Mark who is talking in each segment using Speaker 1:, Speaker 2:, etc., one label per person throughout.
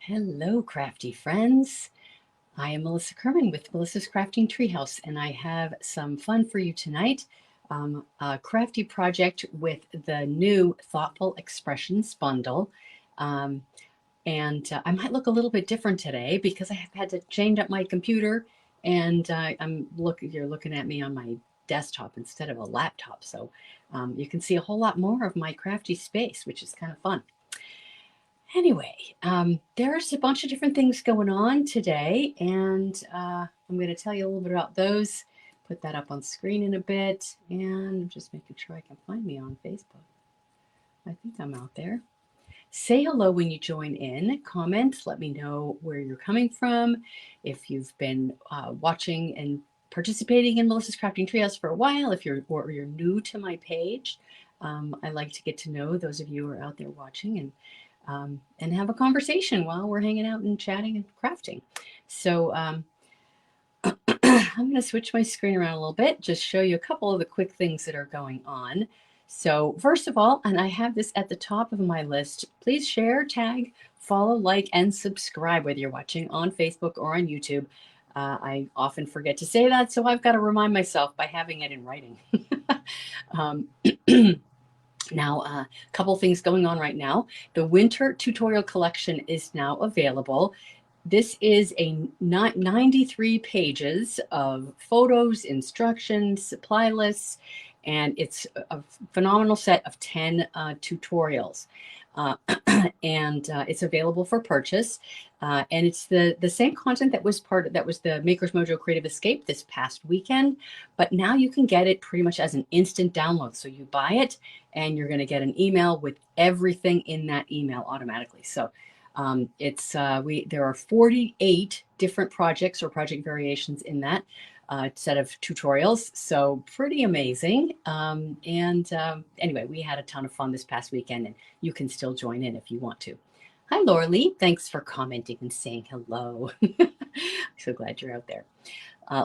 Speaker 1: Hello, crafty friends. I am Melissa Kerman with Melissa's Crafting Treehouse, and I have some fun for you tonight. A crafty project with the new Thoughtful Expressions bundle. I might look a little bit different today because I have had to change up my computer, and you're looking at me on my desktop instead of a laptop. So you can see a whole lot more of my crafty space, which is kind of fun. Anyway, there's a bunch of different things going on today, and I'm going to tell you a little bit about those. Put that up on screen in a bit, and I'm just making sure I can find me on Facebook. I think I'm out there. Say hello when you join in. Comment, let me know where you're coming from. If you've been watching and participating in Melissa's Crafting Treehouse for a while, if you're new to my page, I like to get to know those of you who are out there watching and have a conversation while we're hanging out and chatting and crafting. So I'm going to switch my screen around a little bit, just show you a couple of the quick things that are going on. So first of all, and I have this at the top of my list, please share, tag, follow, like, and subscribe whether you're watching on Facebook or on YouTube. I often forget to say that, so I've got to remind myself by having it in writing. Now, a couple things going on right now. The winter tutorial collection is now available. This is a 93 pages of photos, instructions, supply lists, and it's a phenomenal set of 10 tutorials. It's available for purchase. And it's the same content that was the Maker's Mojo Creative Escape this past weekend, but now you can get it pretty much as an instant download. So you buy it and you're going to get an email with everything in that email automatically. So there are 48 different projects or project variations in that set of tutorials. So pretty amazing. Anyway, we had a ton of fun this past weekend, and you can still join in if you want to. Hi, Laura Lee. Thanks for commenting and saying hello. So glad you're out there.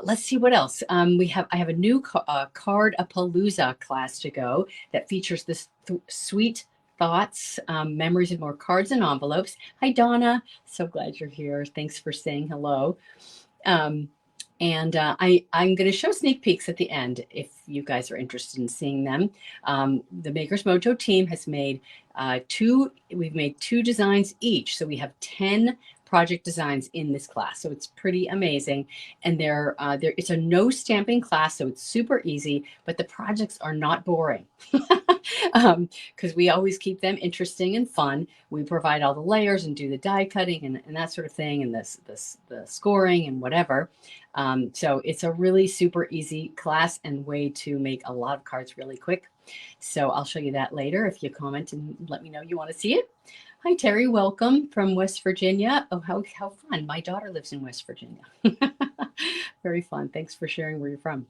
Speaker 1: Let's see what else. I have a new Card-A-Palooza class to go that features this sweet thoughts, memories, and more cards and envelopes. Hi, Donna. So glad you're here. Thanks for saying hello. I'm going to show sneak peeks at the end if you guys are interested in seeing them. The Maker's Mojo team has made we've made 2 designs each. So we have 10 project designs in this class. So it's pretty amazing. And it's a no stamping class, so it's super easy, but the projects are not boring because we always keep them interesting and fun. We provide all the layers and do the die cutting and that sort of thing, and the scoring and whatever. So it's a really super easy class and way to make a lot of cards really quick. So I'll show you that later if you comment and let me know you want to see it. Hi, Terry. Welcome from West Virginia. Oh, how fun. My daughter lives in West Virginia. Very fun. Thanks for sharing where you're from.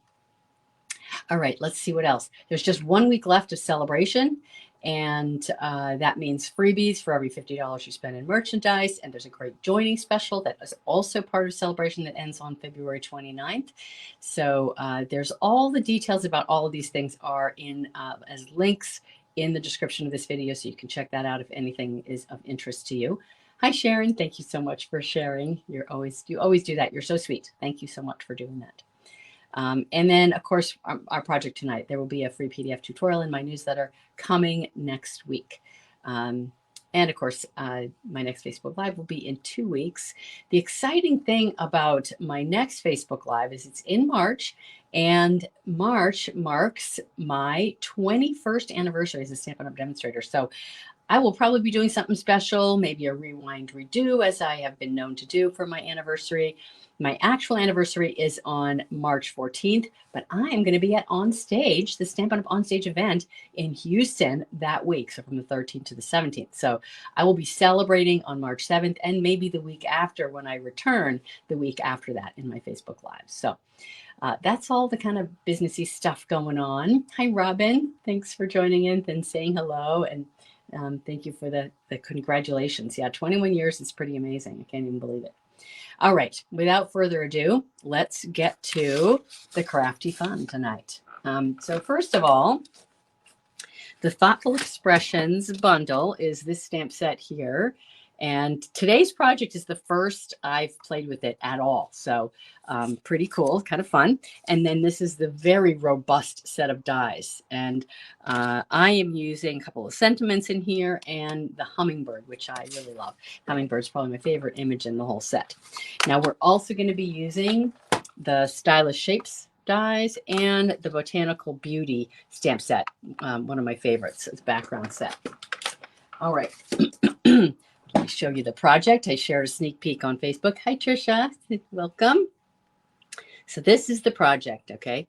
Speaker 1: All right, let's see what else. There's just 1 week left of Sale-A-Bration, and that means freebies for every $50 you spend in merchandise. And there's a great joining special that is also part of Sale-A-Bration that ends on February 29th. So there's all the details about all of these things are in as links in the description of this video, so you can check that out if anything is of interest to you. Hi, Sharon. Thank you so much for sharing. You always do that. You're so sweet. Thank you so much for doing that. And then, of course, our project tonight, there will be a free PDF tutorial in my newsletter coming next week. And of course, my next Facebook Live will be in 2 weeks. The exciting thing about my next Facebook Live is it's in March, and March marks my 21st anniversary as a Stampin' Up! Demonstrator. So I will probably be doing something special, maybe a rewind redo, as I have been known to do for my anniversary. My actual anniversary is on March 14th, but I am going to be at On Stage, the Stampin' Up! On Stage event in Houston that week, so from the 13th to the 17th. So I will be celebrating on March 7th and maybe the week after when I return the week after that in my Facebook Live. So that's all the kind of businessy stuff going on. Hi, Robin. Thanks for joining in and saying hello. And thank you for the congratulations. Yeah, 21 years is pretty amazing. I can't even believe it. All right, without further ado, let's get to the crafty fun tonight. So first of all, the Thoughtful Expressions bundle is this stamp set here. And today's project is the first I've played with it at all. So pretty cool, kind of fun. And then this is the very robust set of dies. And I am using a couple of sentiments in here and the hummingbird, which I really love. Hummingbird's probably my favorite image in the whole set. Now we're also going to be using the Stylish Shapes dies and the Botanical Beauty stamp set, one of my favorites. It's background set. All right. Let me show you the project. I shared a sneak peek on Facebook. Hi, Trisha. Welcome. So this is the project, okay?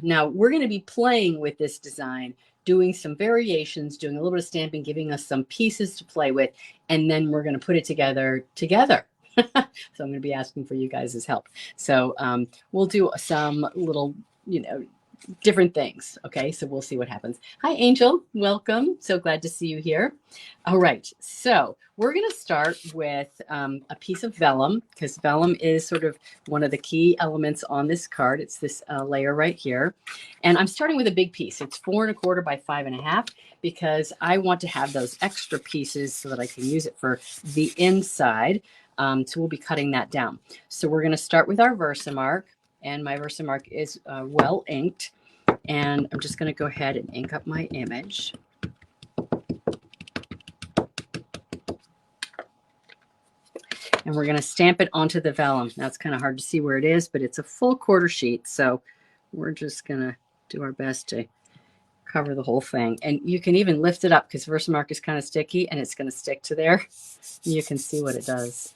Speaker 1: Now, we're going to be playing with this design, doing some variations, doing a little bit of stamping, giving us some pieces to play with, and then we're going to put it together. So I'm going to be asking for you guys' help. So we'll do some little, different things. Okay, so we'll see what happens. Hi, Angel. Welcome. So glad to see you here. All right, so we're going to start with a piece of vellum, because vellum is sort of one of the key elements on this card. It's this layer right here. And I'm starting with a big piece. It's 4 1/4 by 5 1/2, because I want to have those extra pieces so that I can use it for the inside. So we'll be cutting that down. So we're going to start with our Versamark. And my Versamark is well inked. And I'm just going to go ahead and ink up my image. And we're going to stamp it onto the vellum. Now it's kind of hard to see where it is, but it's a full 1/4 sheet. So we're just going to do our best to cover the whole thing. And you can even lift it up, because Versamark is kind of sticky and it's going to stick to there. You can see what it does.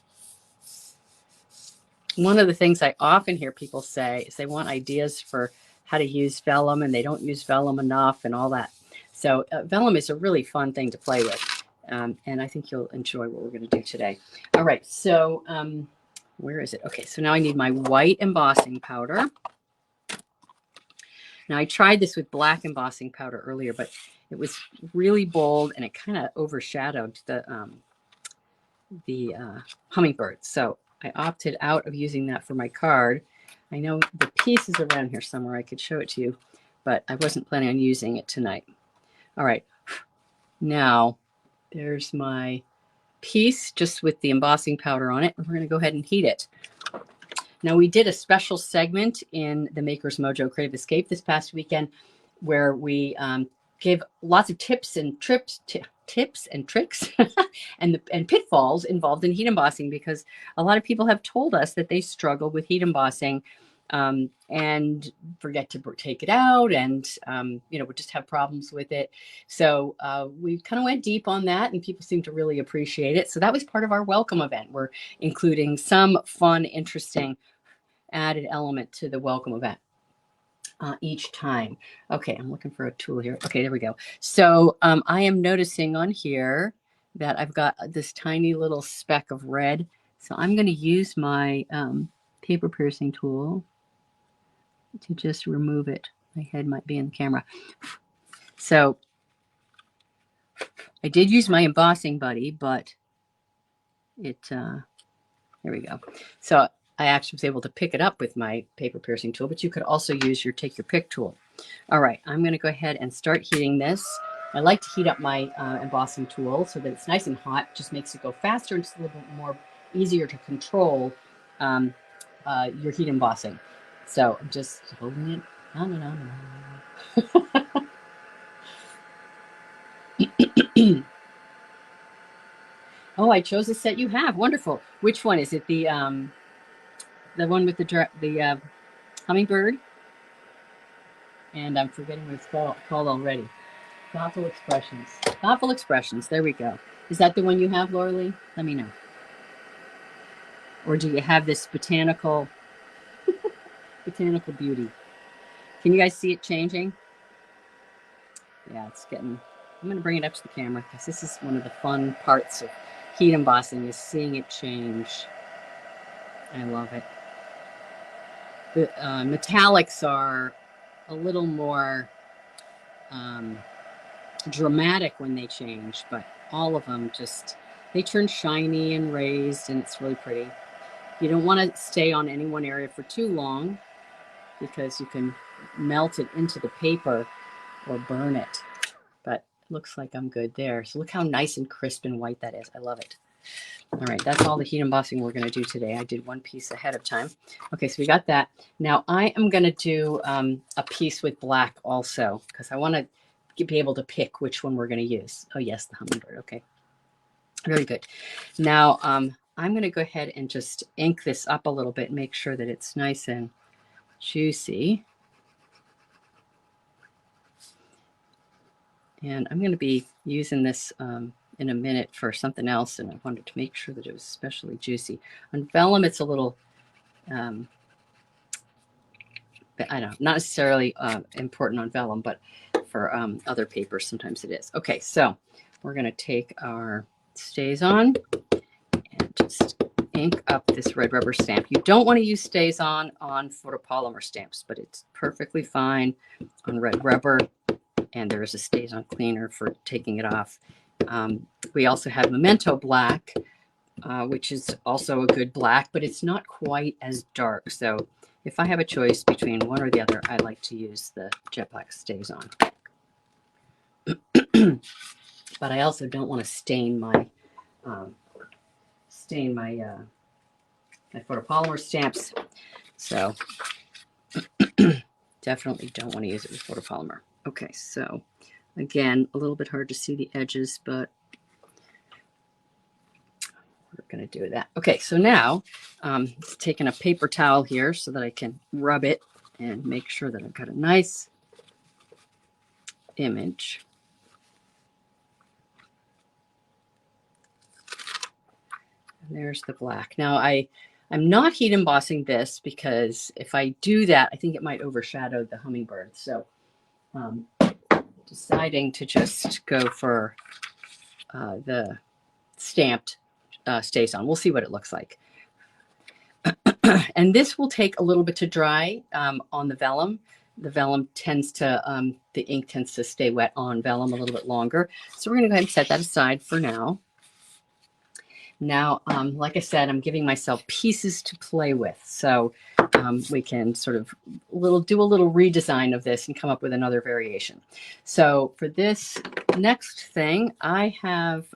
Speaker 1: One of the things I often hear people say is they want ideas for how to use vellum, and they don't use vellum enough and all that. So vellum is a really fun thing to play with. And I think you'll enjoy what we're going to do today. All right. So where is it? Okay. So now I need my white embossing powder. Now I tried this with black embossing powder earlier, but it was really bold and it kind of overshadowed the hummingbird. So I opted out of using that for my card. I know the piece is around here somewhere. I could show it to you, but I wasn't planning on using it tonight. All right. Now there's my piece just with the embossing powder on it. And we're going to go ahead and heat it. Now we did a special segment in the Maker's Mojo Creative Escape this past weekend where we gave lots of tips and tricks and pitfalls involved in heat embossing, because a lot of people have told us that they struggle with heat embossing and forget to take it out, and we just have problems with it. So we kind of went deep on that, and people seem to really appreciate it. So that was part of our welcome event. We're including some fun, interesting added element to the welcome event each time. Okay, I'm looking for a tool here. Okay, there we go. So I am noticing on here that I've got this tiny little speck of red. So I'm going to use my paper piercing tool to just remove it. My head might be in the camera. So I did use my embossing buddy, but it, there we go. So I actually was able to pick it up with my paper piercing tool, but you could also use your take your pick tool. All right, I'm going to go ahead and start heating this. I like to heat up my embossing tool so that it's nice and hot. It just makes it go faster, and it's a little bit more easier to control your heat embossing. So I'm just holding it. Oh, I chose a set you have. Wonderful. Which one is it? The one with the hummingbird? And I'm forgetting what it's called already. Thoughtful Expressions. Thoughtful Expressions. There we go. Is that the one you have, Laura Lee? Let me know. Or do you have this botanical beauty? Can you guys see it changing? Yeah, it's getting... I'm going to bring it up to the camera, because this is one of the fun parts of heat embossing, is seeing it change. I love it. The metallics are a little more dramatic when they change, but all of them they turn shiny and raised, and it's really pretty. You don't want to stay on any one area for too long, because you can melt it into the paper or burn it. But it looks like I'm good there. So look how nice and crisp and white that is. I love it. All right, that's all the heat embossing we're going to do today. I did one piece ahead of time. Okay, so we got that. Now I am going to do a piece with black also, because I want to be able to pick which one we're going to use. Oh yes, the hummingbird. Okay, very good. Now I'm going to go ahead and just ink this up a little bit, make sure that it's nice and juicy. And I'm going to be using this in a minute for something else, and I wanted to make sure that it was especially juicy. On vellum, it's a little, I don't know, not necessarily important on vellum, but for other papers, sometimes it is. Okay, so we're going to take our StazOn and just ink up this red rubber stamp. You don't want to use StazOn on photopolymer stamps, but it's perfectly fine on red rubber. And there is a StazOn cleaner for taking it off. We also have Memento Black, which is also a good black, but it's not quite as dark. So if I have a choice between one or the other, I like to use the Jet Black StazOn. But I also don't want to stain my my photopolymer stamps. So definitely don't want to use it with photopolymer. Okay, so again, a little bit hard to see the edges, but we're going to do that. Okay, so now taking a paper towel here so that I can rub it and make sure that I've got a nice image. And there's the black. Now I'm not heat embossing this because if I do that, I think it might overshadow the hummingbird. So deciding to just go for the stamped StazOn. We'll see what it looks like. And this will take a little bit to dry on the vellum. The vellum tends to, the ink tends to stay wet on vellum a little bit longer. So we're going to go ahead and set that aside for now. Now, like I said, I'm giving myself pieces to play with. So we can sort of do a little redesign of this and come up with another variation. So for this next thing, I have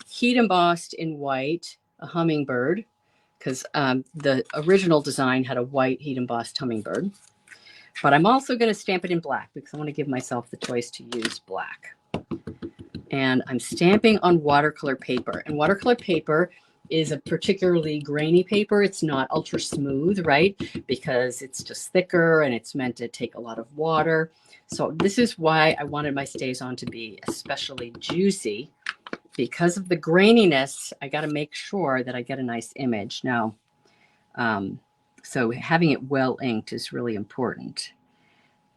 Speaker 1: heat embossed in white a hummingbird, because the original design had a white heat embossed hummingbird. But I'm also going to stamp it in black because I want to give myself the choice to use black. And I'm stamping on watercolor paper. And watercolor paper is a particularly grainy paper. It's not ultra smooth, right? Because it's just thicker and it's meant to take a lot of water. So this is why I wanted my StazOn to be especially juicy. Because of the graininess, I got to make sure that I get a nice image. Now, so having it well inked is really important.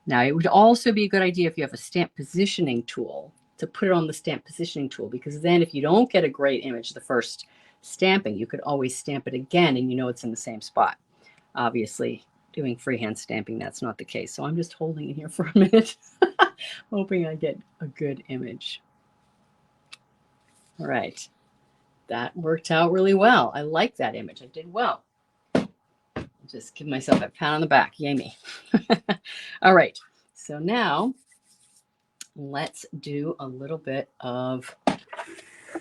Speaker 1: Now, it would also be a good idea if you have a stamp positioning tool to put it on the stamp positioning tool, because then if you don't get a great image the first stamping, you could always stamp it again and you know it's in the same spot. Obviously, doing freehand stamping, that's not the case. So I'm just holding it here for a minute, hoping I get a good image. All right, that worked out really well. I like that image. I did well. Just give myself a pat on the back. Yay me. All right, so now let's do a little bit of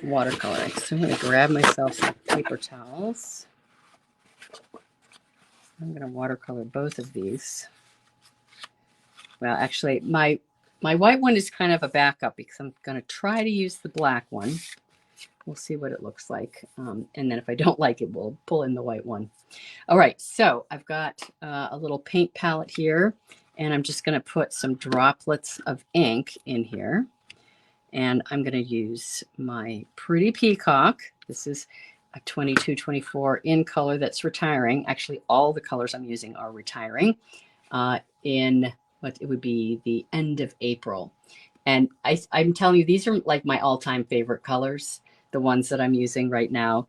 Speaker 1: watercoloring. So I'm going to grab myself some paper towels. I'm going to watercolor both of these. Well, actually, my white one is kind of a backup because I'm going to try to use the black one. We'll see what it looks like. And then if I don't like it, we'll pull in the white one. All right, so I've got a little paint palette here, and I'm just going to put some droplets of ink in here. And I'm going to use my Pretty Peacock. This is a 22-24 in color that's retiring. Actually, all the colors I'm using are retiring in what it would be the end of April. And I'm telling you, these are like my all-time favorite colors, the ones that I'm using right now.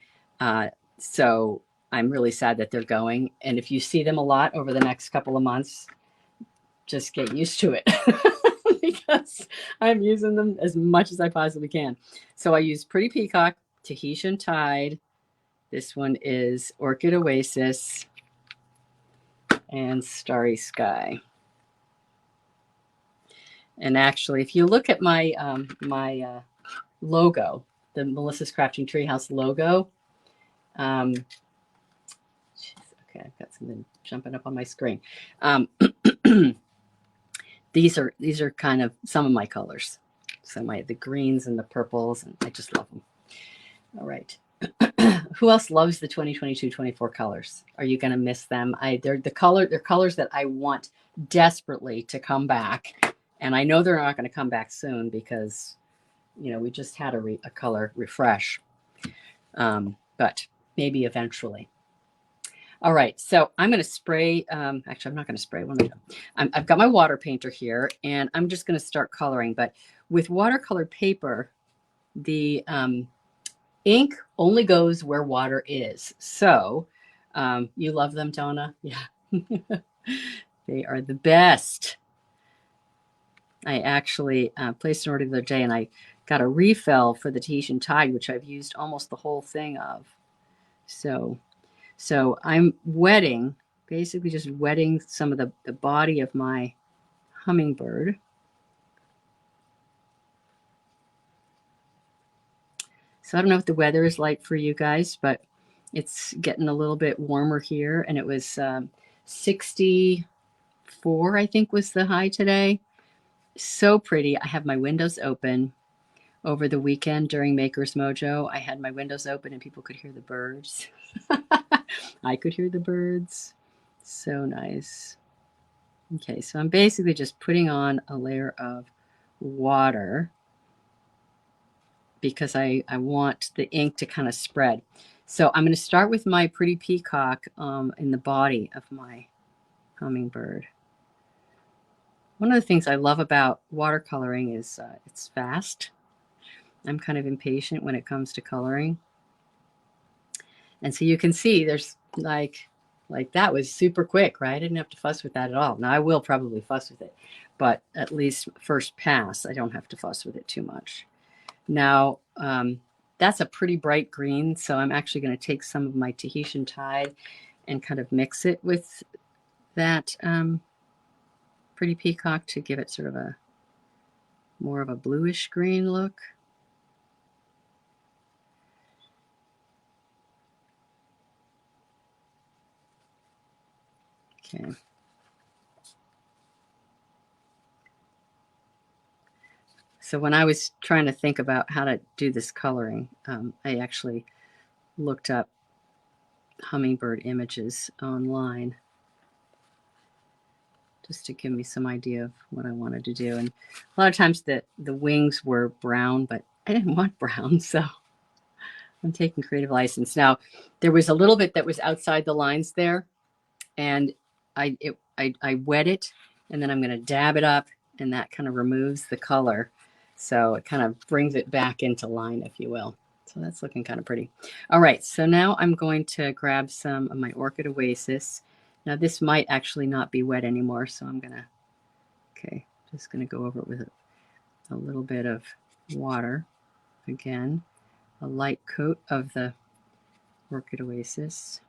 Speaker 1: So I'm really sad that they're going. And if you see them a lot over the next couple of months, just get used to it because I'm using them as much as I possibly can. So I use Pretty Peacock, Tahitian Tide. This one is Orchid Oasis and Starry Sky. And actually, if you look at my logo, the Melissa's Crafting Treehouse logo. Okay, I've got something jumping up on my screen. These are kind of some of my colors. So the greens and the purples, and I just love them. All right. Who else loves the 2022-24 colors? Are you going to miss them? They're colors that I want desperately to come back. And I know they're not going to come back soon because, you know, we just had a color refresh. But maybe eventually. All right, so I'm going to spray. Actually, I'm not going to spray. What am I doing? I've got my water painter here, and I'm just going to start coloring. But with watercolor paper, the ink only goes where water is. So you love them, Donna? Yeah. They are the best. I actually placed an order the other day, and I got a refill for the Tahitian Tide, which I've used almost the whole thing of. So I'm wetting, basically just wetting some of the body of my hummingbird. So I don't know what the weather is like for you guys, but it's getting a little bit warmer here, and it was 64, I think, was the high today. So pretty. I have my windows open. Over the weekend during Maker's Mojo, I had my windows open and people could hear the birds. I could hear the birds. So nice. Okay, so I'm basically just putting on a layer of water because I want the ink to kind of spread. So I'm going to start with my pretty peacock in the body of my hummingbird. One of the things I love about watercoloring is it's fast. I'm kind of impatient when it comes to coloring. And so you can see there's like that was super quick, right? I didn't have to fuss with that at all. Now I will probably fuss with it, but at least first pass, I don't have to fuss with it too much. Now, that's a pretty bright green. So I'm actually going to take some of my Tahitian Tide and kind of mix it with that pretty peacock to give it sort of a more of a bluish green look. Okay. So when I was trying to think about how to do this coloring, I actually looked up hummingbird images online just to give me some idea of what I wanted to do. And a lot of times the wings were brown, but I didn't want brown, so I'm taking creative license. Now, there was a little bit that was outside the lines there, and I wet it, and then I'm going to dab it up, and that kind of removes the color. So it kind of brings it back into line, if you will. So that's looking kind of pretty. All right, so now I'm going to grab some of my Orchid Oasis. Now this might actually not be wet anymore, so I'm going to, okay, just going to go over it with a little bit of water. Again, a light coat of the Orchid Oasis.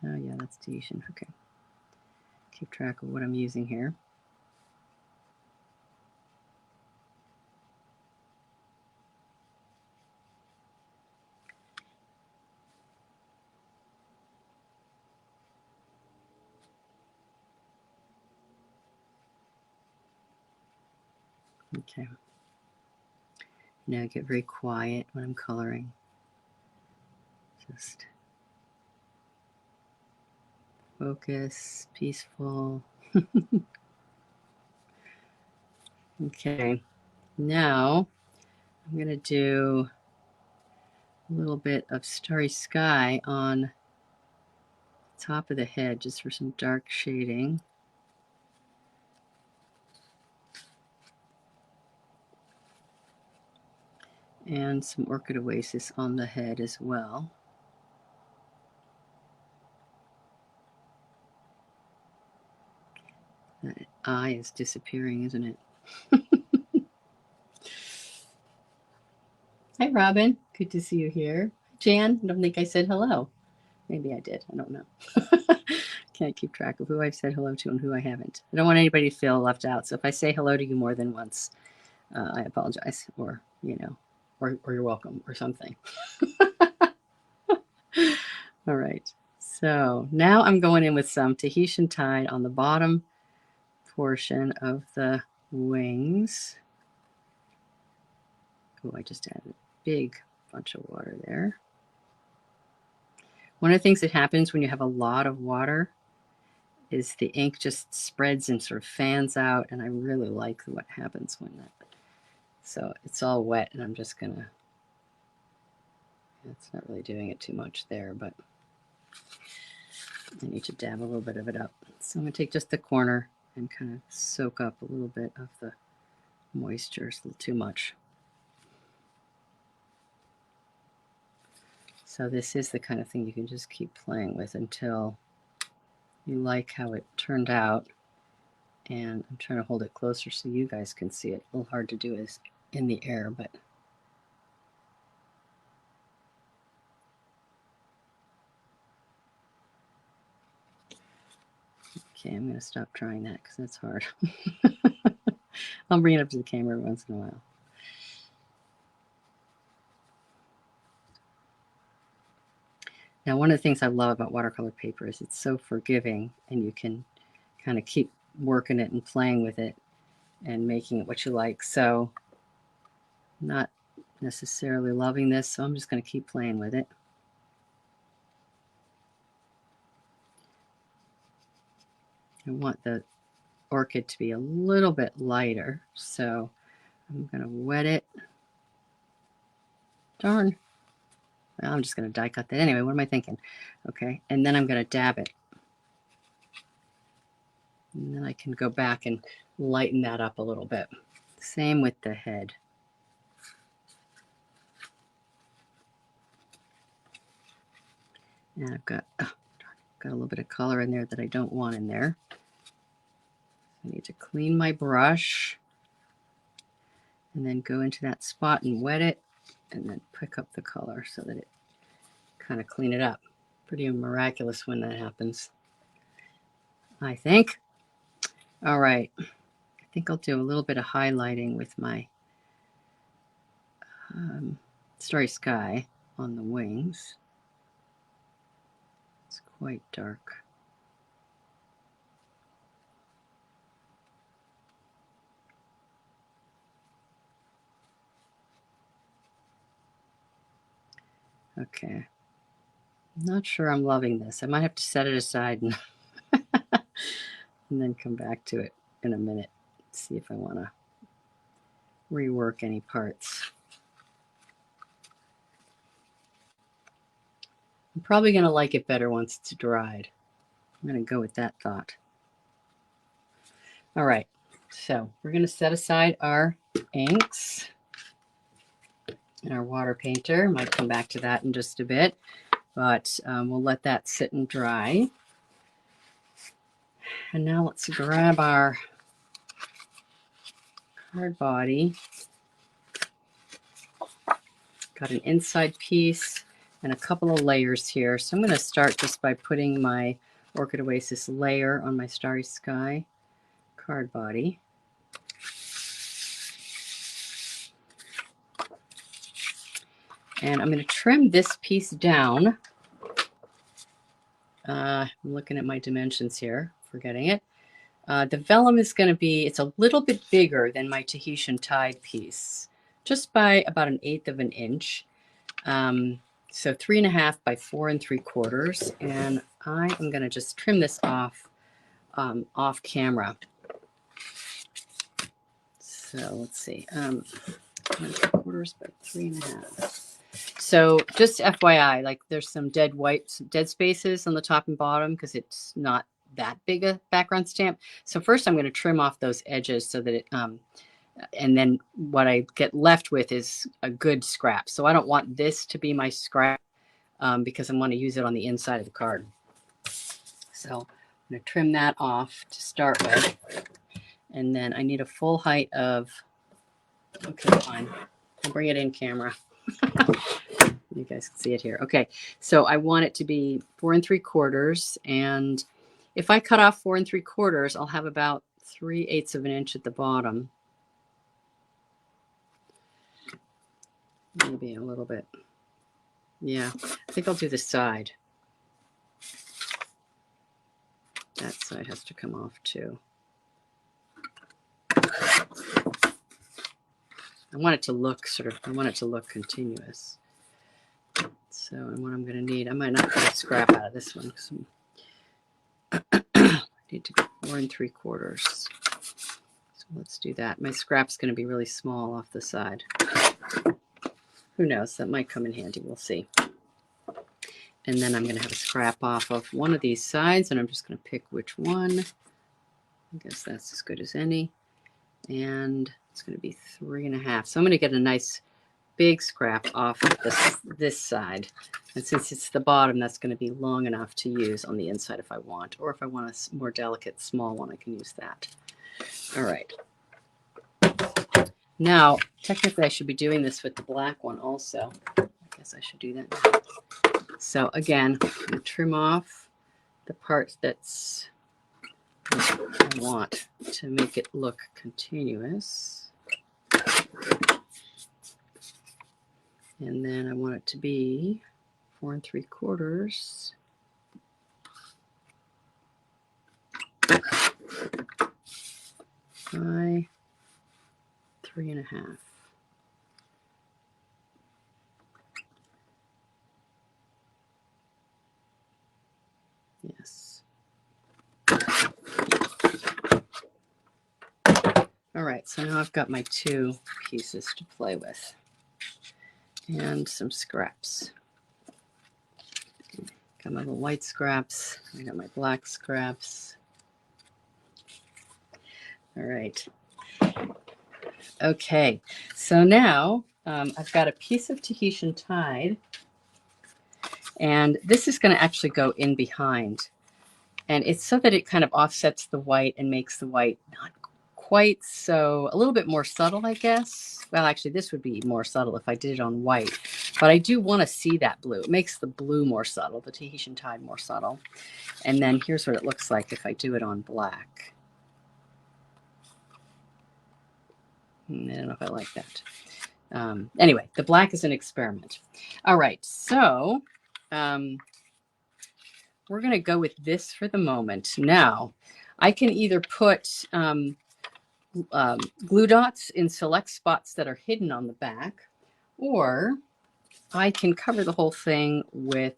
Speaker 1: Oh yeah, that's Tahitian. Okay. Keep track of what I'm using here. Okay. Now get very quiet when I'm coloring. Just focus, peaceful. Okay. Now I'm going to do a little bit of starry sky on top of the head just for some dark shading. And some Orchid Oasis on the head as well. That eye is disappearing, isn't it? Hi, Robin. Good to see you here. Jan, I don't think I said hello. Maybe I did. I don't know. Can't keep track of who I've said hello to and who I haven't. I don't want anybody to feel left out. So if I say hello to you more than once, I apologize. Or, you know, or you're welcome, or something. All right. So now I'm going in with some Tahitian tide on the bottom portion of the wings. Oh, I just added a big bunch of water there. One of the things that happens when you have a lot of water is the ink just spreads and sort of fans out, and I really like what happens when that. So it's all wet, and I'm just gonna, it's not really doing it too much there, but I need to dab a little bit of it up. So I'm gonna take just the corner and kind of soak up a little bit of the moisture. It's a little too much. So this is the kind of thing you can just keep playing with until you like how it turned out. And I'm trying to hold it closer so you guys can see it. A little hard to do is in the air, but okay, I'm going to stop trying that because that's hard. I'll bring it up to the camera once in a while. Now, one of the things I love about watercolor paper is it's so forgiving, and you can kind of keep working it and playing with it and making it what you like. So not necessarily loving this, so I'm just going to keep playing with it. I want the orchid to be a little bit lighter, so I'm going to wet it. Darn. Well, I'm just going to die cut that anyway. What am I thinking? Okay, and then I'm going to dab it. And then I can go back and lighten that up a little bit. Same with the head. And I've got a little bit of color in there that I don't want in there. I need to clean my brush and then go into that spot and wet it and then pick up the color so that it kind of clean it up. Pretty miraculous when that happens, I think. All right, I think I'll do a little bit of highlighting with my Starry Sky on the wings. It's quite dark. Okay, I'm not sure I'm loving this. I might have to set it aside and, and then come back to it in a minute, see if I want to rework any parts. I'm probably going to like it better once it's dried. I'm going to go with that thought. All right, so we're going to set aside our inks and our water painter. Might come back to that in just a bit, but we'll let that sit and dry. And now let's grab our card body. Got an inside piece and a couple of layers here. So I'm going to start just by putting my Orchid Oasis layer on my Starry Sky card body. And I'm going to trim this piece down. I'm looking at my dimensions here, forgetting it. The vellum is going to be, it's a little bit bigger than my Tahitian tide piece, just by about 1/8 of an inch. So 3.5 by 4 3/4. And I am going to just trim this off camera. So let's see, 1 3/4 by 3.5. So just FYI, like there's some dead spaces on the top and bottom because it's not that big a background stamp. So first I'm going to trim off those edges so that it, and then what I get left with is a good scrap. So I don't want this to be my scrap because I want to use it on the inside of the card. So I'm going to trim that off to start with. And then I need a full height of, okay, fine. I'll bring it in camera. You guys can see it here. Okay, so I want it to be 4 3/4, and if I cut off 4 3/4, I'll have about 3/8 of an inch at the bottom. Maybe a little bit. Yeah, I think I'll do the side. That side has to come off too. I want it to look continuous. So, and what I'm going to need, I might not get a scrap out of this one because I need to go 4 3/4. So let's do that. My scrap's going to be really small off the side. Who knows? That might come in handy. We'll see. And then I'm going to have a scrap off of one of these sides, and I'm just going to pick which one. I guess that's as good as any. And it's going to be 3 1/2. So I'm going to get a nice big scrap off of this side. And since it's the bottom, that's going to be long enough to use on the inside if I want. Or if I want a more delicate, small one, I can use that. All right. Now, technically, I should be doing this with the black one also. I guess I should do that now. So again, I'm going to trim off the part that's I want to make it look continuous. And then I want it to be 4 3/4 by 3 1/2. Yes. All right, so now I've got my 2 pieces to play with and some scraps. Got my little white scraps. I got my black scraps. All right. Okay, so now I've got a piece of Tahitian Tide, and this is going to actually go in behind. And it's so that it kind of offsets the white and makes the white not quite so, a little bit more subtle, I guess. Well, actually, this would be more subtle if I did it on white. But I do want to see that blue. It makes the blue more subtle, the Tahitian Tide more subtle. And then here's what it looks like if I do it on black. I don't know if I like that. Anyway, the black is an experiment. All right, so we're going to go with this for the moment. Now, I can either put glue dots in select spots that are hidden on the back, or I can cover the whole thing with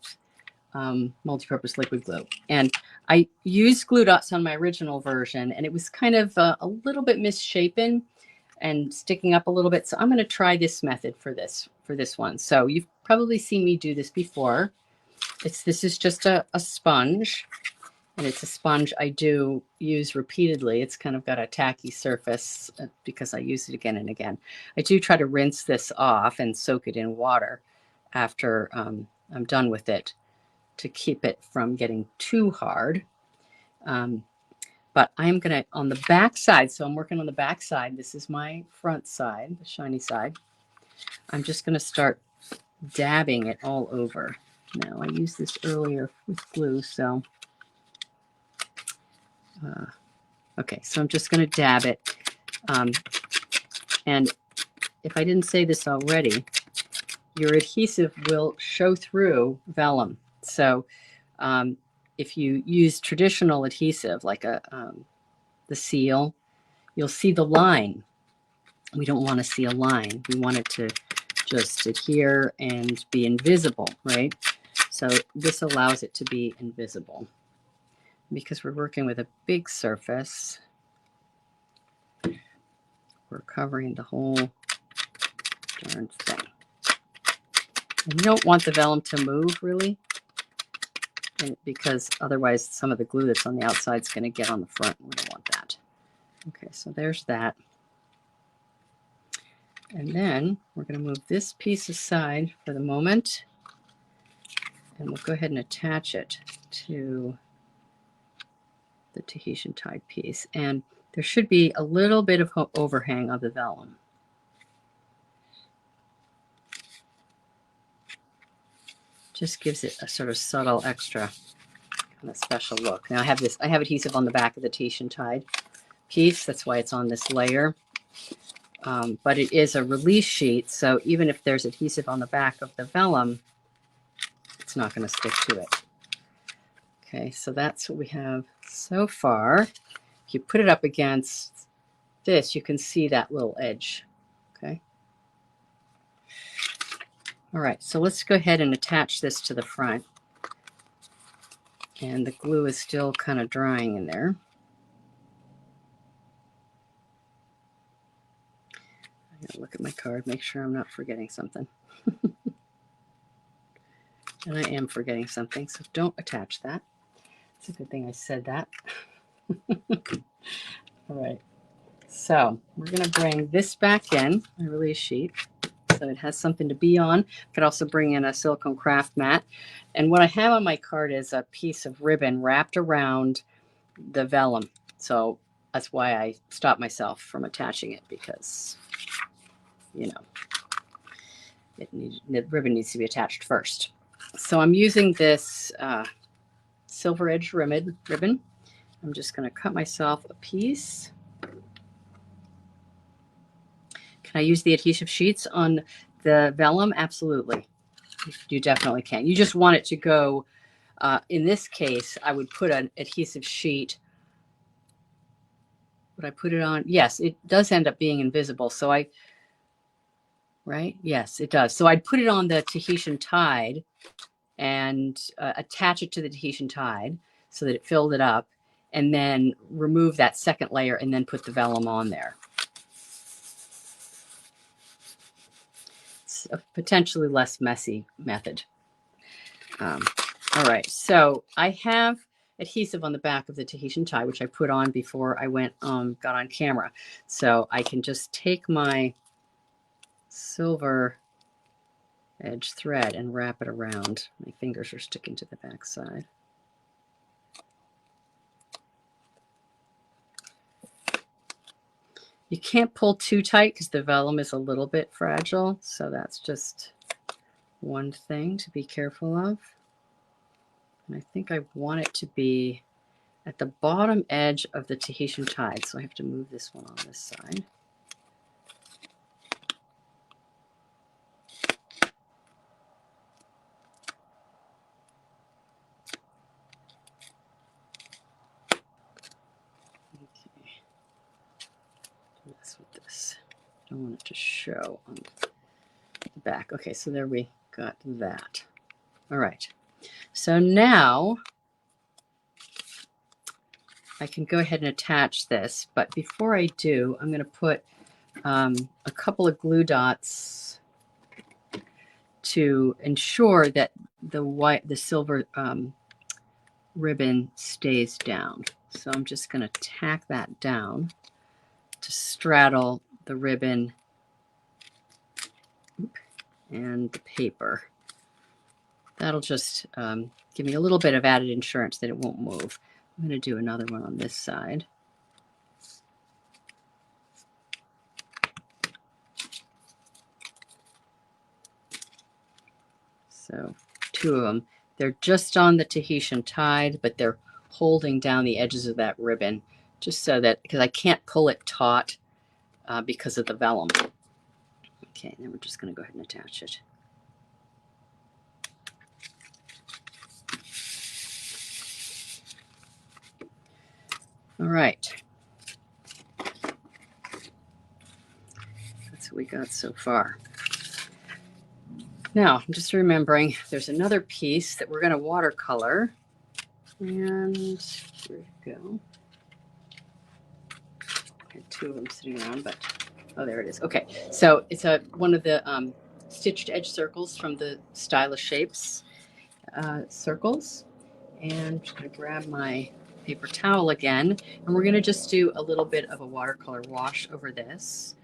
Speaker 1: multi-purpose liquid glue. And I used glue dots on my original version, and it was kind of a little bit misshapen and sticking up a little bit. So I'm going to try this method for this one. So you've probably seen me do this before. This is just a sponge, and it's a sponge I do use repeatedly. It's kind of got a tacky surface because I use it again and again. I do try to rinse this off and soak it in water after I'm done with it to keep it from getting too hard. But I'm going to, on the back side, so I'm working on the back side. This is my front side, the shiny side. I'm just going to start dabbing it all over. Now, I used this earlier with glue, so. Okay, so I'm just going to dab it. And if I didn't say this already, your adhesive will show through vellum. So if you use traditional adhesive, like the seal, you'll see the line. We don't want to see a line. We want it to just adhere and be invisible, right? So this allows it to be invisible. Because we're working with a big surface, we're covering the whole darn thing. And you don't want the vellum to move, really, because otherwise some of the glue that's on the outside is going to get on the front. We don't want that. Okay, so there's that. And then we're going to move this piece aside for the moment, and we'll go ahead and attach it to the Tahitian Tide piece. And there should be a little bit of overhang of the vellum. Just gives it a sort of subtle extra and a special look. Now I have adhesive on the back of the Tahitian Tide piece. That's why it's on this layer. but it is a release sheet. So even if there's adhesive on the back of the vellum, it's not going to stick to it. Okay, so that's what we have so far. If you put it up against this, you can see that little edge. Okay. All right, so let's go ahead and attach this to the front. And the glue is still kind of drying in there. I'm going to look at my card, make sure I'm not forgetting something. And I am forgetting something, so don't attach that. It's a good thing I said that. All right, so we're going to bring this back in, my release sheet, so it has something to be on. I could also bring in a silicone craft mat. And what I have on my card is a piece of ribbon wrapped around the vellum. So that's why I stopped myself from attaching it, because, you know, the ribbon needs to be attached first. So I'm using this silver edge ribbon. I'm just going to cut myself a piece. Can I use the adhesive sheets on the vellum? Absolutely. You definitely can. You just want it to go, in this case, I would put an adhesive sheet. Would I put it on? Yes, it does end up being invisible. So right? Yes, it does. So I'd put it on the Tahitian Tide and attach it to the Tahitian Tide so that it filled it up, and then remove that second layer and then put the vellum on there. It's a potentially less messy method. All right, so I have adhesive on the back of the Tahitian Tide, which I put on before I got on camera. So I can just take my silver edge thread and wrap it around. My fingers are sticking to the back side. You can't pull too tight because the vellum is a little bit fragile. So that's just one thing to be careful of. And I think I want it to be at the bottom edge of the Tahitian Tide. So I have to move this one on this side. With this, I want it to show on the back. Okay, so there we got that. All right, so now I can go ahead and attach this, but before I do, I'm going to put a couple of glue dots to ensure that the silver ribbon stays down. So I'm just going to tack that down to straddle the ribbon and the paper. That'll just give me a little bit of added insurance that it won't move. I'm going to do another one on this side. So two of them. They're just on the Tahitian Tide, but they're holding down the edges of that ribbon, just so that, because I can't pull it taut because of the vellum. Okay, then we're just going to go ahead and attach it. All right. That's what we got so far. Now, I'm just remembering there's another piece that we're going to watercolor. And here we go. I had two of them sitting around, but oh, there it is. Okay, so it's one of the stitched edge circles from the Stylish Shapes circles. And I'm just going to grab my paper towel again, and we're going to just do a little bit of a watercolor wash over this.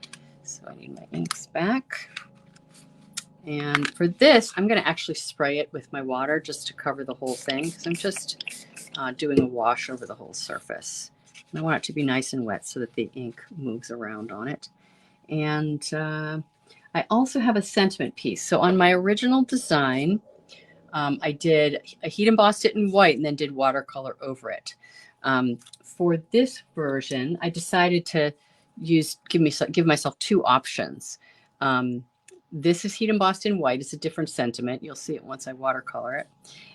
Speaker 1: So I need my inks back. And for this, I'm going to actually spray it with my water just to cover the whole thing, because I'm just doing a wash over the whole surface. And I want it to be nice and wet so that the ink moves around on it. And I also have a sentiment piece. So on my original design, I heat embossed it in white and then did watercolor over it. For this version, I decided to give myself two options. This is heat embossed in white. It's a different sentiment. You'll see it once I watercolor it.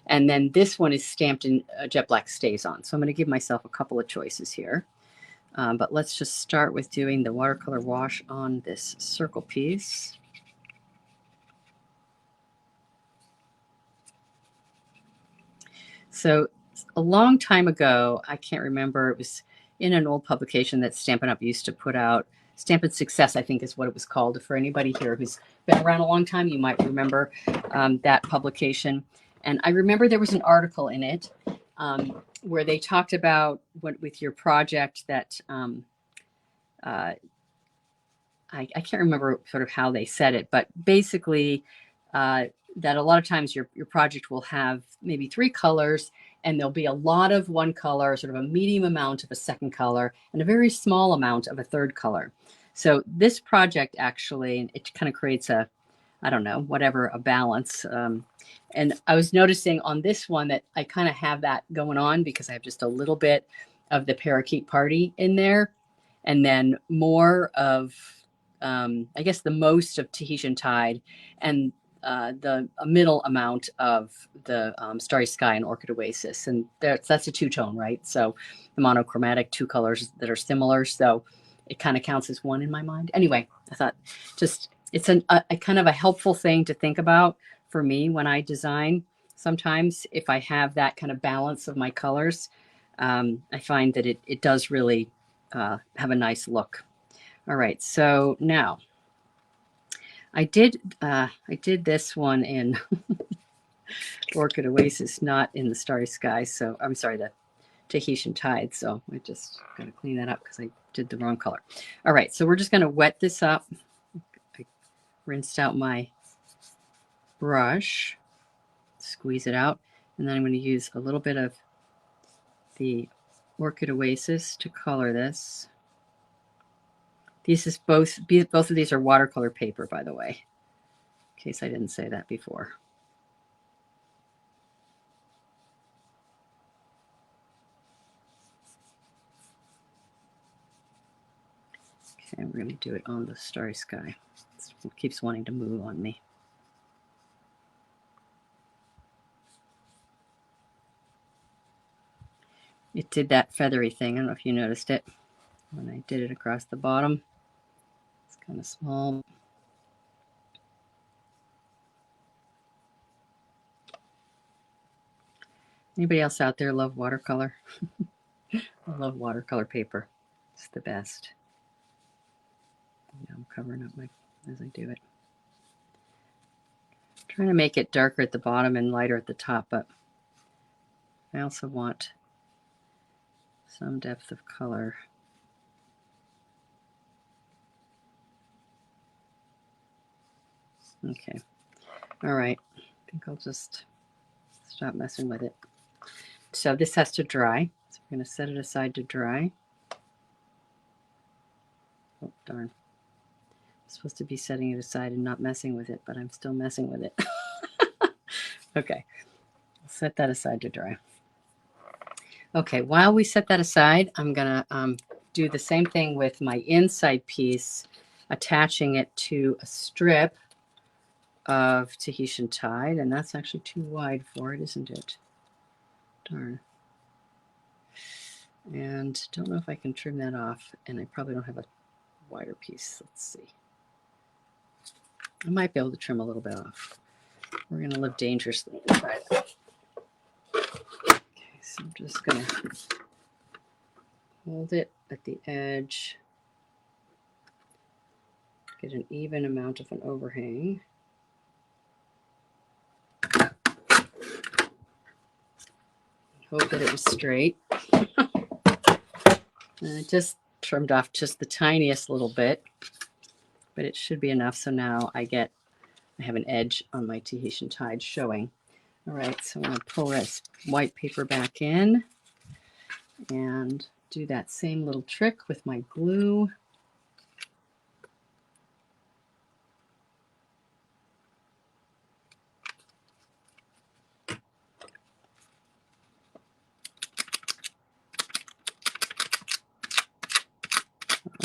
Speaker 1: And then this one is stamped in jet black StazOn. So I'm going to give myself a couple of choices here. But let's just start with doing the watercolor wash on this circle piece. So a long time ago, I can't remember, it was in an old publication that Stampin' Up! Used to put out. Stampin' Success, I think is what it was called. For anybody here who's been around a long time, you might remember that publication. And I remember there was an article in it where they talked about with your project that I can't remember sort of how they said it, but basically that a lot of times your project will have maybe 3 colors, and there'll be a lot of one color, sort of a medium amount of a second color, and a very small amount of a third color. So this project actually, it kind of creates a, I don't know, whatever, a balance. And I was noticing on this one that I kind of have that going on because I have just a little bit of the Parakeet Party in there, and then more of, I guess the most of Tahitian Tide, and the middle amount of the Starry Sky and Orchid Oasis. And that's a two-tone, right? So the monochromatic, 2 colors that are similar. So it kind of counts as one in my mind. Anyway, I thought just it's a kind of a helpful thing to think about for me when I design. Sometimes if I have that kind of balance of my colors, I find that it does really have a nice look. All right, so now I did this one in Orchid Oasis, not in the Starry Sky. So I'm sorry, the Tahitian Tide. So I just got to clean that up because I did the wrong color. All right, so we're just going to wet this up. I rinsed out my brush, squeeze it out, and then I'm going to use a little bit of the Orchid Oasis to color this. These is both of these are watercolor paper, by the way, in case I didn't say that before. Okay, we're going to do it on the Starry Sky. It keeps wanting to move on me. It did that feathery thing. I don't know if you noticed it when I did it across the bottom. It's kind of small. Anybody else out there love watercolor? I love watercolor paper. It's the best. Now I'm covering up as I do it. I'm trying to make it darker at the bottom and lighter at the top, but I also want some depth of color. Okay. All right. I think I'll just stop messing with it. So this has to dry. So we're going to set it aside to dry. Oh, darn. I'm supposed to be setting it aside and not messing with it, but I'm still messing with it. Okay. I'll set that aside to dry. Okay, while we set that aside, I'm going to do the same thing with my inside piece, attaching it to a strip of Tahitian Tide, and that's actually too wide for it, isn't it? Darn. And don't know if I can trim that off, and I probably don't have a wider piece. Let's see. I might be able to trim a little bit off. We're going to live dangerously and try that. Okay, so I'm just going to hold it at the edge, get an even amount of an overhang. Hope that it was straight. And I just trimmed off just the tiniest little bit, but it should be enough. So now I have an edge on my Tahitian Tide showing. All right, so I'm going to pull this white paper back in and do that same little trick with my glue.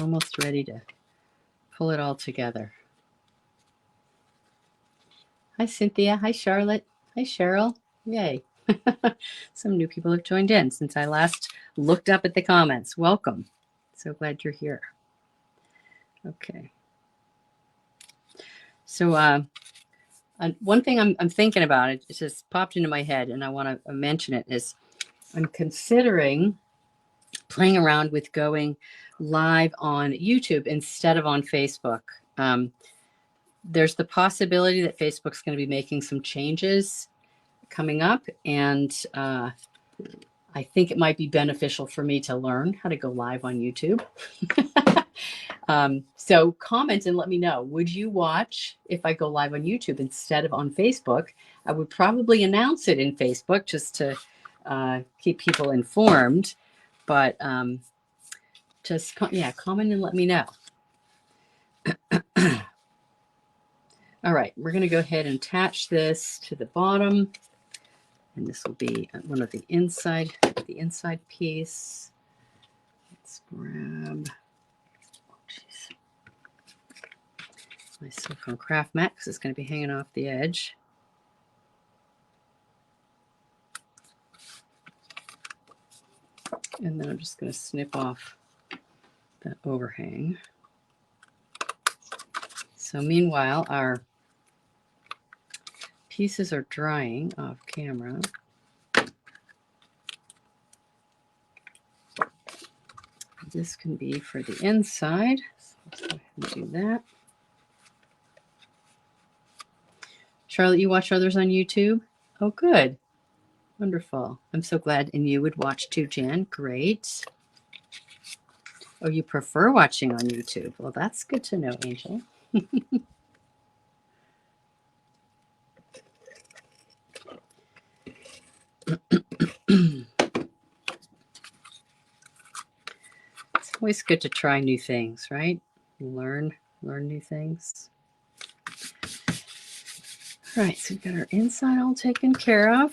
Speaker 1: almost ready to pull it all together. Hi, Cynthia. Hi, Charlotte. Hi, Cheryl. Yay. Some new people have joined in since I last looked up at the comments. Welcome. So glad you're here. Okay. So one thing I'm thinking about, it just popped into my head and I want to mention it, is I'm considering playing around with going live on YouTube instead of on Facebook. There's the possibility that Facebook's going to be making some changes coming up, and I think it might be beneficial for me to learn how to go live on YouTube. So comment and let me know. Would you watch if I go live on YouTube instead of on Facebook? I would probably announce it in Facebook just to keep people informed. But just comment and let me know. All right, we're going to go ahead and attach this to the bottom, and this will be one of the inside piece. Let's grab my silicone craft mat because it's going to be hanging off the edge. And then I'm just going to snip off that overhang. So meanwhile, our pieces are drying off camera. This can be for the inside. So let's go ahead and do that. Charlotte, you watch others on YouTube? Oh, good. Wonderful. I'm so glad. And you would watch too, Jan. Great. Oh, you prefer watching on YouTube. Well, that's good to know, Angel. It's always good to try new things, right? Learn new things. All right, so we've got our inside all taken care of.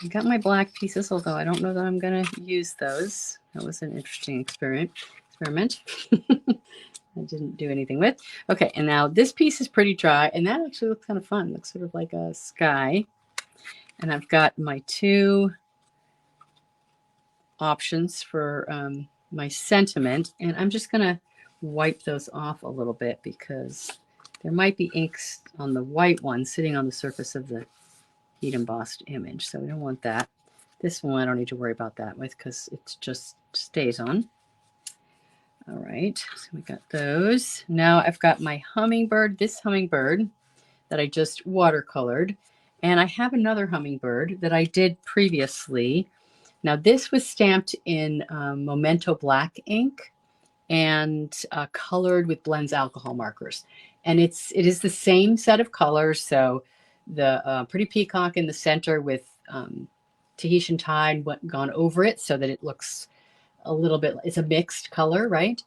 Speaker 1: I got my black pieces, although I don't know that I'm going to use those. That was an interesting experiment. I didn't do anything with. Okay, and now this piece is pretty dry, and that actually looks kind of fun. It looks sort of like a sky. And I've got my two options for my sentiment, and I'm just going to wipe those off a little bit because there might be inks on the white one sitting on the surface of the heat embossed image, so we don't want that. This one I don't need to worry about that with because it just stays on. All right, so we got those. Now I've got my hummingbird, this hummingbird that I just watercolored, and I have another hummingbird that I did previously. Now this was stamped in Memento black ink and colored with Blends alcohol markers, and it is the same set of colors. So the pretty peacock in the center with Tahitian tide gone over it so that it looks a little bit, it's a mixed color, right?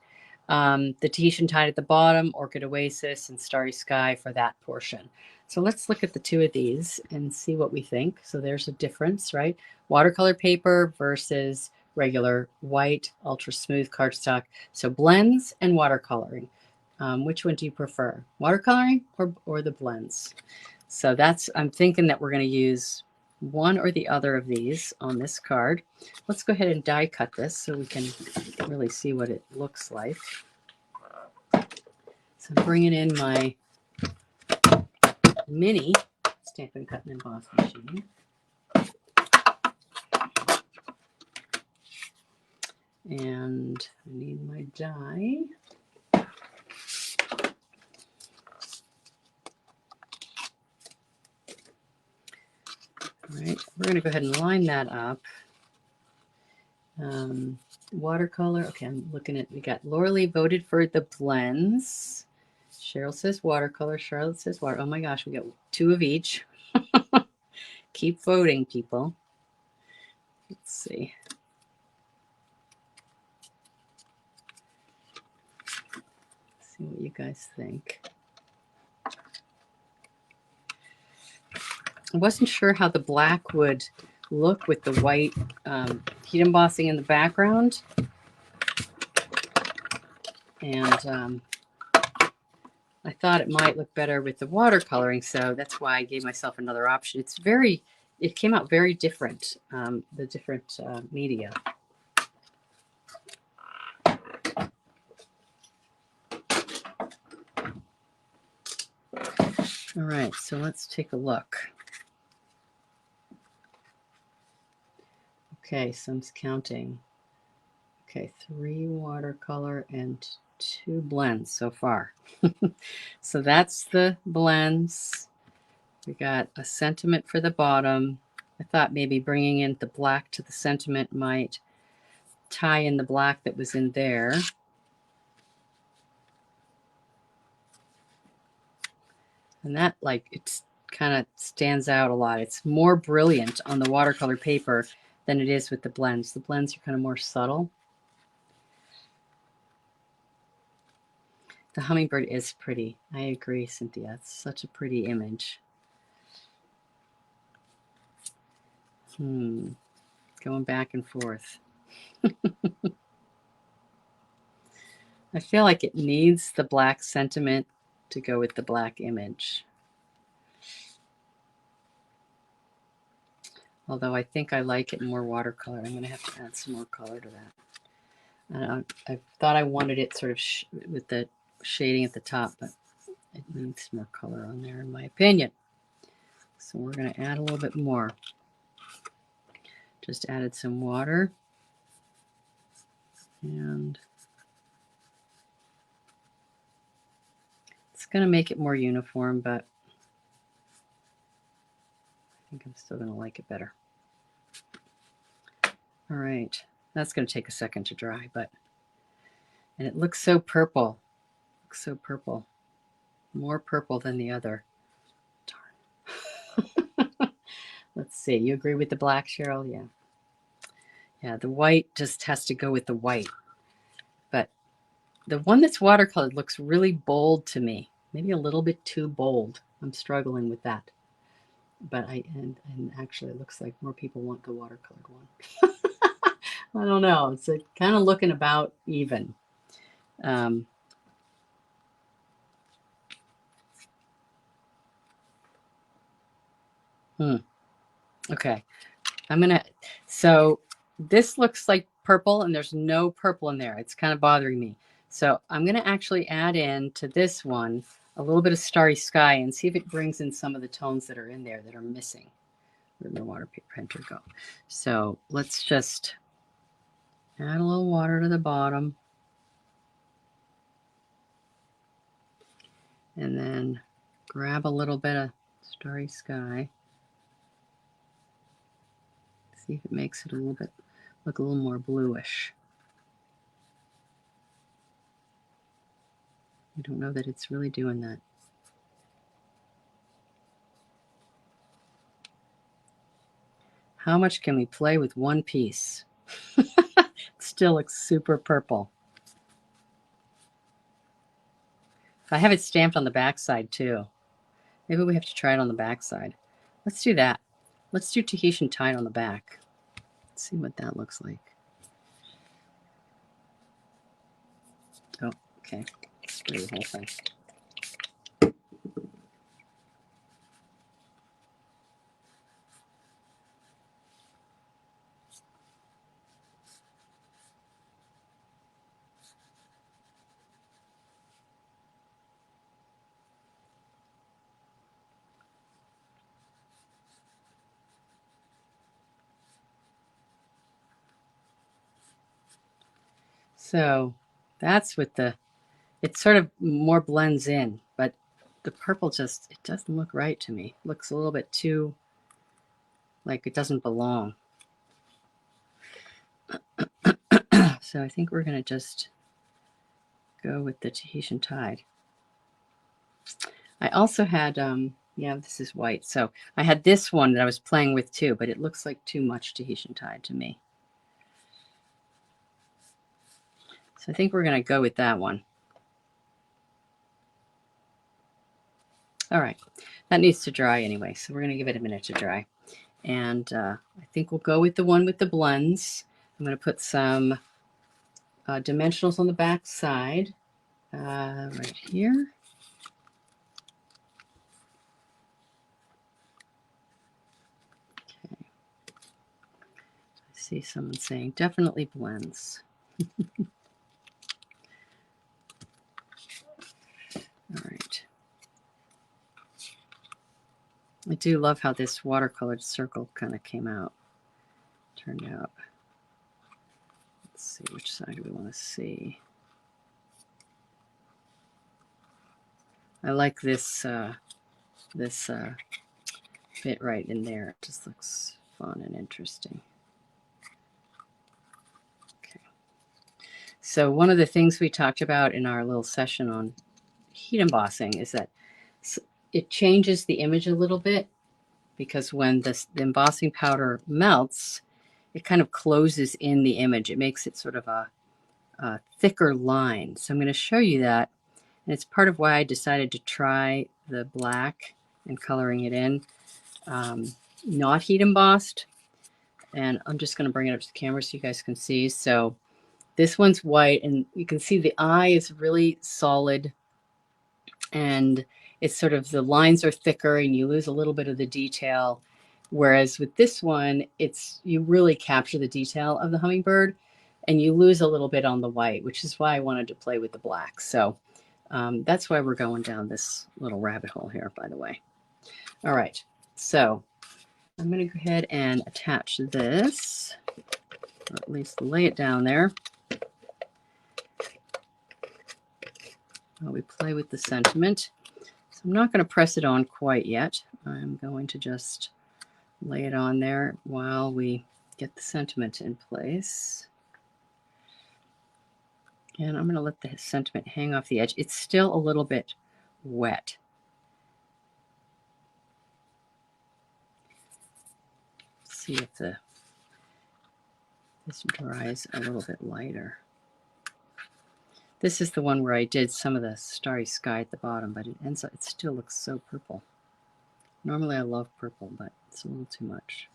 Speaker 1: The Tahitian tide at the bottom, Orchid Oasis, and Starry Sky for that portion. So let's look at the two of these and see what we think. So there's a difference, right? Watercolor paper versus regular white, ultra smooth cardstock. So blends and watercoloring. Which one do you prefer? Watercoloring or the blends? So I'm thinking that we're going to use one or the other of these on this card. Let's go ahead and die cut this so we can really see what it looks like. So I'm bringing in my mini Stampin' Cut and Emboss machine. And I need my die. All right, we're going to go ahead and line that up. Watercolor. Okay, I'm looking at, we got Lauralee voted for the blends. Cheryl says watercolor. Charlotte says water. Oh my gosh, we got two of each. Keep voting, people. Let's see. Let's see what you guys think. I wasn't sure how the black would look with the white heat embossing in the background. And I thought it might look better with the watercoloring, so that's why I gave myself another option. It came out very different, the different media. All right, so let's take a look. Okay, so I'm counting. Okay, 3 watercolor and 2 blends so far. So that's the blends. We got a sentiment for the bottom. I thought maybe bringing in the black to the sentiment might tie in the black that was in there. And that, like, it's kind of stands out a lot. It's more brilliant on the watercolor paper than it is with the blends. The blends are kind of more subtle. The hummingbird is pretty. I agree, Cynthia. It's such a pretty image. Going back and forth. I feel like it needs the black sentiment to go with the black image. Although I think I like it more watercolor. I'm going to have to add some more color to that. I thought I wanted it sort of with the shading at the top, but it needs more color on there in my opinion. So we're going to add a little bit more. Just added some water. And it's going to make it more uniform, but I think I'm still going to like it better. All right, that's going to take a second to dry, and it looks so purple. Looks so purple. More purple than the other. Darn. Let's see. You agree with the black, Cheryl? Yeah. Yeah, the white just has to go with the white. But the one that's watercolored looks really bold to me. Maybe a little bit too bold. I'm struggling with that. But and actually it looks like more people want the watercolored one. I don't know. It's kind of looking about even. Okay. So this looks like purple and there's no purple in there. It's kind of bothering me. So I'm going to actually add in to this one a little bit of Starry Sky and see if it brings in some of the tones that are in there that are missing. Where'd my water printer go? So let's just add a little water to the bottom. And then grab a little bit of Starry Sky. See if it makes it a little bit look a little more bluish. I don't know that it's really doing that. How much can we play with one piece? It still looks super purple. I have it stamped on the back side too. Maybe we have to try it on the back side. Let's do that. Let's do Tahitian Tide on the back. Let's see what that looks like. Oh, okay. Let's do the whole thing. So that's with it sort of more blends in, but the purple it doesn't look right to me. It looks a little bit too, like it doesn't belong. So I think we're going to just go with the Tahitian Tide. I also had, yeah, this is white. So I had this one that I was playing with too, but it looks like too much Tahitian Tide to me. So I think we're going to go with that one. All right, that needs to dry anyway, so we're going to give it a minute to dry. And I think we'll go with the one with the blends. I'm going to put some dimensionals on the back side. right here. Okay. I see someone saying definitely blends. All right. I do love how this watercolored circle kind of turned out. Let's see, which side do we want to see? I like this bit right in there. It just looks fun and interesting. Okay. So one of the things we talked about in our little session on heat embossing is that it changes the image a little bit, because when the embossing powder melts, it kind of closes in the image. It makes it sort of a thicker line. So I'm going to show you that. And it's part of why I decided to try the black and coloring it in, not heat embossed. And I'm just going to bring it up to the camera so you guys can see. So this one's white, and you can see the eye is really solid, and it's sort of, the lines are thicker and you lose a little bit of the detail. Whereas with this one, you really capture the detail of the hummingbird and you lose a little bit on the white, which is why I wanted to play with the black. So that's why we're going down this little rabbit hole here, by the way. All right, so I'm going to go ahead and attach this, or at least lay it down there while we play with the sentiment. So I'm not going to press it on quite yet. I'm going to just lay it on there while we get the sentiment in place. And I'm going to let the sentiment hang off the edge. It's still a little bit wet. Let's see if this dries a little bit lighter. This is the one where I did some of the starry sky at the bottom, but it still looks so purple. Normally I love purple, but it's a little too much.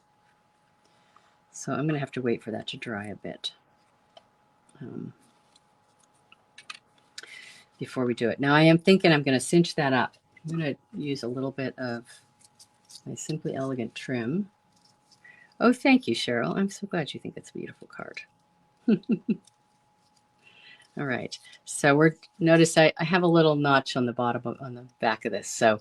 Speaker 1: So I'm going to have to wait for that to dry a bit before we do it. Now I am thinking I'm going to cinch that up. I'm going to use a little bit of my Simply Elegant trim. Oh, thank you, Cheryl. I'm so glad you think it's a beautiful card. All right, so notice I have a little notch on the bottom, on the back of this. So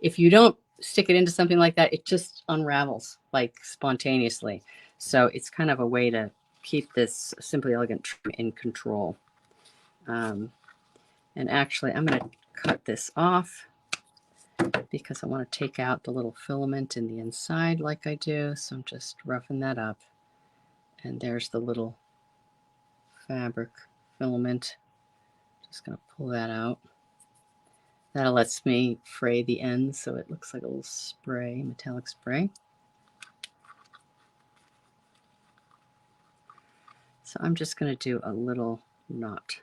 Speaker 1: if you don't stick it into something like that, it just unravels like spontaneously. So it's kind of a way to keep this Simply Elegant trim in control. And actually, I'm going to cut this off because I want to take out the little filament in the inside like I do. So I'm just roughing that up. And there's the little fabric filament. Just going to pull that out. That lets me fray the ends so it looks like a little spray, metallic spray. So I'm just going to do a little knot.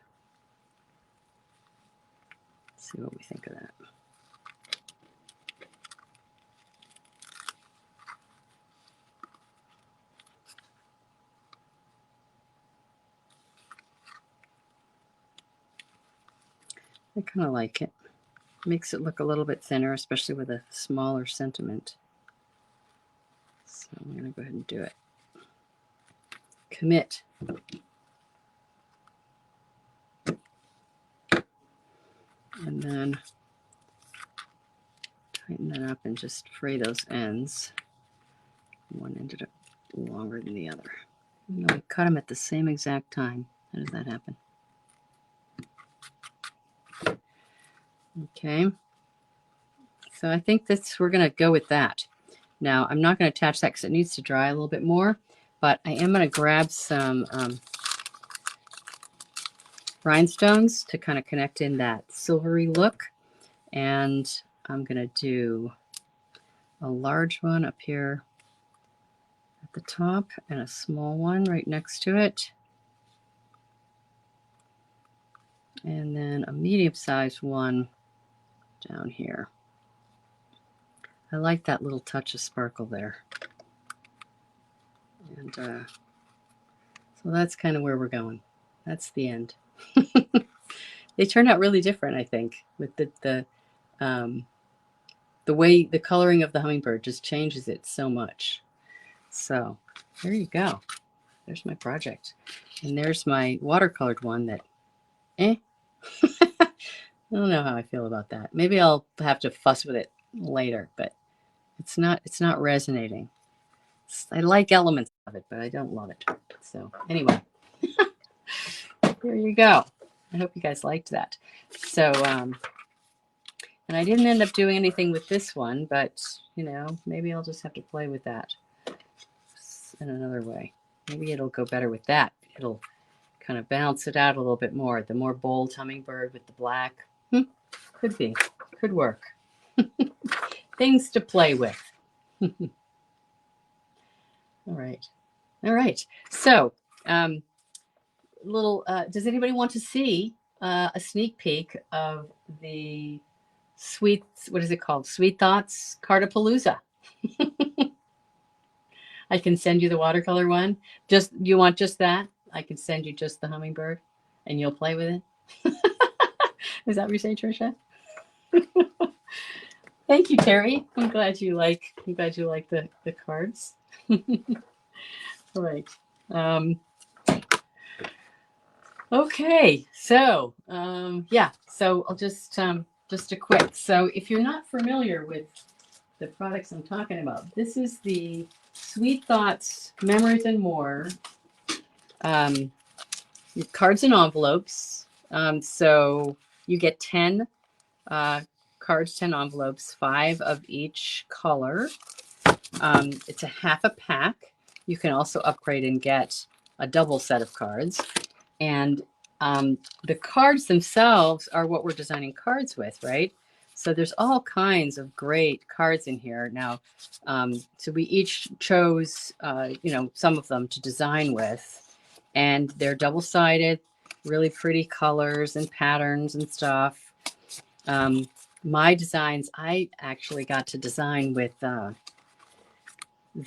Speaker 1: Let's see what we think of that. I kind of like it. Makes it look a little bit thinner, especially with a smaller sentiment. So I'm going to go ahead and do it. Commit. And then tighten that up and just fray those ends. One ended up longer than the other. Even though I cut them at the same exact time. How does that happen? Okay. So I think we're going to go with that. Now, I'm not going to attach that because it needs to dry a little bit more, but I am going to grab some rhinestones to kind of connect in that silvery look. And I'm going to do a large one up here at the top and a small one right next to it. And then a medium-sized one down here. I like that little touch of sparkle there. And so that's kind of where we're going. That's the end. they turn out really different, I think, with the way the coloring of the hummingbird just changes it so much. So there you go. There's my project. And there's my watercolored one that, I don't know how I feel about that. Maybe I'll have to fuss with it later, but it's not resonating. I like elements of it, but I don't love it. So anyway, there you go. I hope you guys liked that. So, and I didn't end up doing anything with this one, but you know, maybe I'll just have to play with that in another way. Maybe it'll go better with that. It'll kind of balance it out a little bit more. The more bold hummingbird with the black. Could be. Could work. Things to play with. All right. All right. So, does anybody want to see a sneak peek of the what is it called? Sweet Thoughts Card-A-Palooza. I can send you the watercolor one. You want just that? I can send you just the hummingbird and you'll play with it. Is that what you say, Trisha? Thank you, Terry. I'm glad you like the cards. All right. Okay. So yeah. So I'll just a quick. So if you're not familiar with the products I'm talking about, this is the Sweet Thoughts Memories and More cards and envelopes. So you get 10 cards, 10 envelopes, 5 of each color. It's a half a pack. You can also upgrade and get a double set of cards. And the cards themselves are what we're designing cards with, right? So there's all kinds of great cards in here. Now, so we each chose, some of them to design with. And they're double-sided, really pretty colors and patterns and stuff. My designs, I actually got to design with the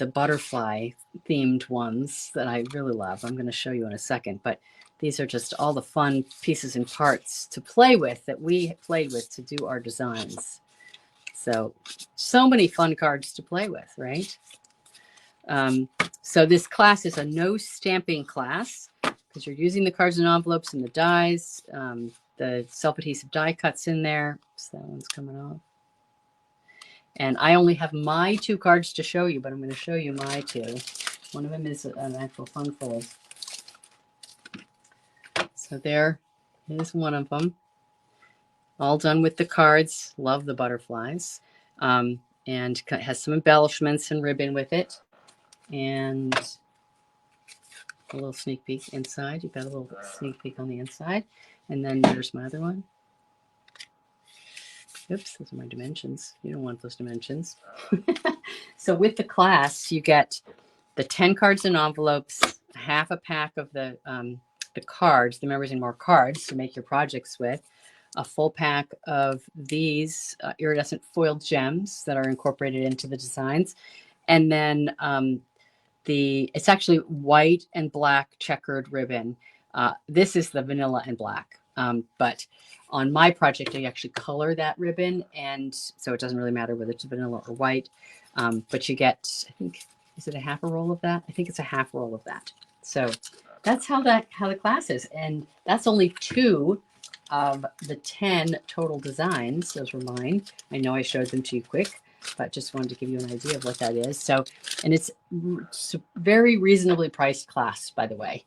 Speaker 1: butterfly themed ones that I really love. I'm going to show you in a second, but these are just all the fun pieces and parts to play with that we played with to do our designs. So many fun cards to play with, right? So this class is a no stamping class because you're using the cards and envelopes and the dies. The self-adhesive die cuts in there. So that one's coming off. And I only have my 2 cards to show you, but I'm going to show you my 2. One of them is an actual fun fold. So there is one of them. All done with the cards. Love the butterflies. And has some embellishments and ribbon with it. And a little sneak peek inside. You've got a little sneak peek on the inside. And then there's my other one. Oops, those are my dimensions. You don't want those dimensions. So with the class, you get the 10 cards and envelopes, half a pack of the cards, the Memories and More cards to make your projects with, a full pack of these iridescent foiled gems that are incorporated into the designs, and then it's actually white and black checkered ribbon. This is the vanilla and black, but on my project, I actually color that ribbon, and so it doesn't really matter whether it's vanilla or white. But you get, I think, is it a half a roll of that? I think it's a half roll of that. So that's how the class is, and that's only 2 of the 10 total designs. Those were mine. I know I showed them to you quick, but just wanted to give you an idea of what that is. So, and it's a very reasonably priced class, by the way.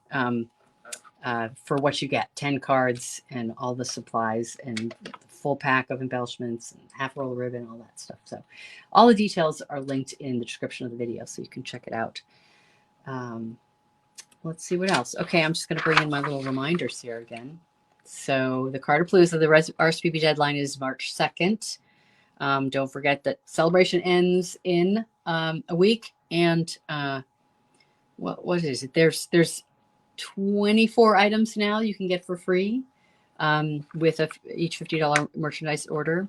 Speaker 1: For what you get, 10 cards and all the supplies and the full pack of embellishments and half roll of ribbon, all that stuff. So all the details are linked in the description of the video, so you can check it out. Let's see what else. Okay, I'm just going to bring in my little reminders here again. So the Card-A-Palooza, the RSVP deadline is March 2nd. Don't forget that Sale-A-Bration ends in a week. And what is it? There's 24 items now you can get for free with each $50 merchandise order.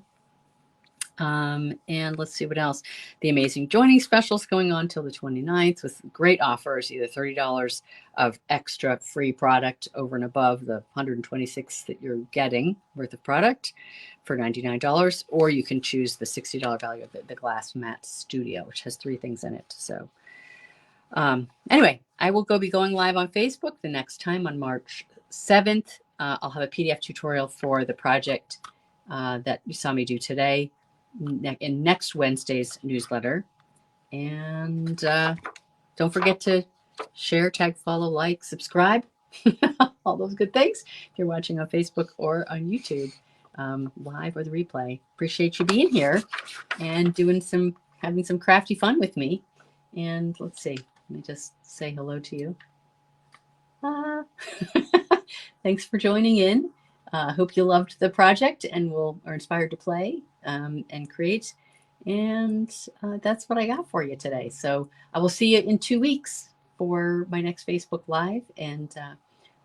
Speaker 1: And let's see what else. The amazing joining specials going on till the 29th with great offers, either $30 of extra free product over and above the $126 that you're getting worth of product for $99, or you can choose the $60 value of the Glass Matte Studio, which has 3 things in it. So anyway, I will be going live on Facebook the next time on March 7th. I'll have a PDF tutorial for the project that you saw me do today in next Wednesday's newsletter. And don't forget to share, tag, follow, like, subscribe, all those good things if you're watching on Facebook or on YouTube, live or the replay. Appreciate you being here and having some crafty fun with me. And let's see, let me just say hello to you. Thanks for joining in. Hope you loved the project and are inspired to play and create. And that's what I got for you today. So I will see you in 2 weeks for my next Facebook Live, and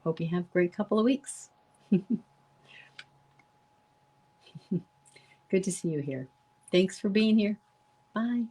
Speaker 1: hope you have a great couple of weeks. Good to see you here. Thanks for being here. Bye.